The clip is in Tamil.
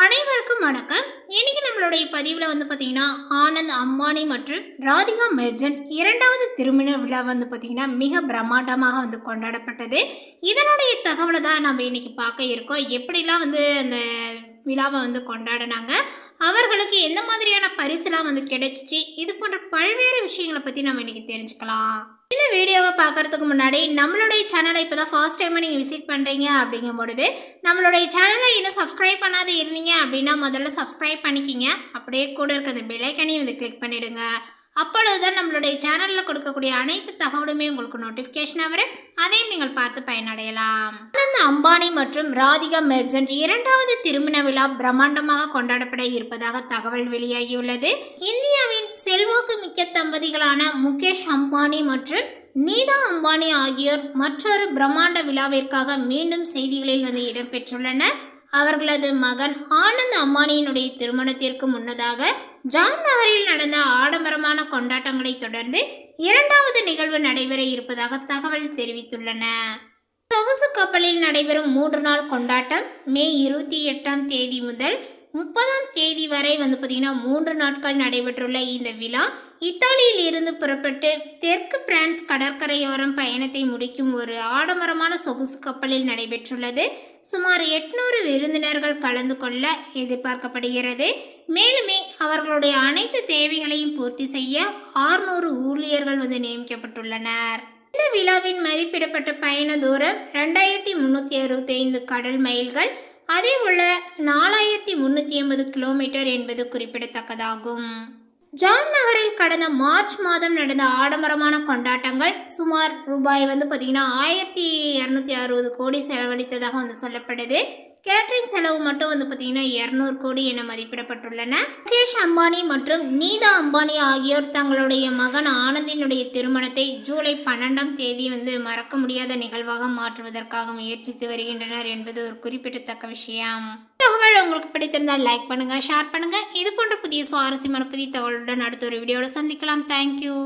அனைவருக்கும் வணக்கம். இன்னைக்கு நம்மளுடைய பதிவில் பார்த்தீங்கன்னா ஆனந்த் அம்பானி மற்றும் ராதிகா மெர்ச்சன்ட் இரண்டாவது திருமண விழா பார்த்தீங்கன்னா மிக பிரம்மாண்டமாக கொண்டாடப்பட்டது. இதனுடைய தகவலை தான் நம்ம இன்னைக்கு பார்க்க இருக்கோம். எப்படிலாம் அந்த விழாவை கொண்டாடினாங்க, அவர்களுக்கு எந்த மாதிரியான பரிசுலாம் கிடைச்சிச்சு, இது போன்ற பல்வேறு விஷயங்களை பற்றி நம்ம இன்னைக்கு தெரிஞ்சுக்கலாம். இந்த வீடியோவை பார்க்குறதுக்கு முன்னாடி நம்மளுடைய சேனலை இப்போ தான் ஃபர்ஸ்ட் டைமாக நீங்கள் விசிட் பண்ணுறீங்க அப்படிங்கும் பொழுது நம்மளுடைய சேனலை இன்னும் சப்ஸ்கிரைப் பண்ணாத இருந்தீங்க அப்படின்னா முதல்ல சப்ஸ்கிரைப் பண்ணிக்கிங்க. அப்படியே கூட இருக்கிற பெல் ஐக்கனையும் கிளிக் பண்ணிவிடுங்க. அப்பொழுதுதான் நம்மளுடைய சேனலில் கொடுக்கக்கூடிய அனைத்து தகவலுமே உங்களுக்கு நோட்டிஃபிகேஷனாக வரும். அதையும் நீங்கள் பார்த்து பயனடையலாம். ஆனந்த் அம்பானி மற்றும் ராதிகா மெர்ச்சன்ட் இரண்டாவது திருமண விழா பிரம்மாண்டமாக கொண்டாடப்பட இருப்பதாக தகவல் வெளியாகியுள்ளது. இந்தியாவின் செல்வாக்கு மிக்க தம்பதிகளான முகேஷ் அம்பானி மற்றும் நீதா அம்பானி ஆகியோர் மற்றொரு பிரம்மாண்ட விழாவிற்காக மீண்டும் செய்திகளில் இடம்பெற்றுள்ளனர். அவர்களது மகன் ஆனந்த் அம்பானியினுடைய திருமணத்திற்கு முன்னதாக ஜாம் நகரில் நடந்த ஆடம்பரமான கொண்டாட்டங்களை தொடர்ந்து இரண்டாவது நிகழ்வு நடைபெற இருப்பதாக தகவல் தெரிவித்துள்ளன. சொகுசு கப்பலில் நடைபெறும் 3 நாள் கொண்டாட்டம் மே 28ஆம் தேதி முதல் 30ஆம் தேதி வரை பார்த்தீங்கன்னா 3 நாட்கள் நடைபெற்றுள்ள இந்த விழா இத்தாலியில் இருந்து புறப்பட்டு தெற்கு பிரான்ஸ் கடற்கரையோரம் பயணத்தை முடிக்கும் ஒரு ஆடம்பரமான சொகுசு கப்பலில் நடைபெற்றுள்ளது. சுமார் 800 விருந்தினர்கள் கலந்து கொள்ள எதிர்பார்க்கப்படுகிறது. மேலுமே அவர்களுடைய அனைத்து தேவைகளையும் பூர்த்தி செய்ய 600 ஊழியர்கள் நியமிக்கப்பட்டுள்ளனர். இந்த விழாவின் மதிப்பிடப்பட்ட பயண தூரம் 2365 கடல் மைல்கள், அதே போல 4380 கிலோமீட்டர் என்பது குறிப்பிடத்தக்கதாகும். ஜாம் நகரில் கடந்த மார்ச் மாதம் நடந்த ஆடம்பரமான கொண்டாட்டங்கள் சுமார் ரூபாய் பார்த்தீங்கன்னா 1260 கோடி செலவழித்ததாக சொல்லப்படுது. கேட்டரிங் செலவு மட்டும் பார்த்தீங்கன்னா 200 கோடி என மதிப்பிடப்பட்டுள்ளன. முகேஷ் அம்பானி மற்றும் நீதா அம்பானி ஆகியோர் தங்களுடைய மகன் ஆனந்தினுடைய திருமணத்தை ஜூலை 12ஆம் தேதி மறக்க முடியாத நிகழ்வாக மாற்றுவதற்காக முயற்சித்து வருகின்றனர் என்பது ஒரு குறிப்பிடத்தக்க விஷயம். தகவல் உங்களுக்கு பிடித்திருந்தால் லைக் பண்ணுங்க, ஷேர் பண்ணுங்க. இது போன்ற புதிய சுவாரஸ்யமான புதிய தகவலுடன் அடுத்த ஒரு வீடியோவில் சந்திக்கலாம். தேங்க்யூ.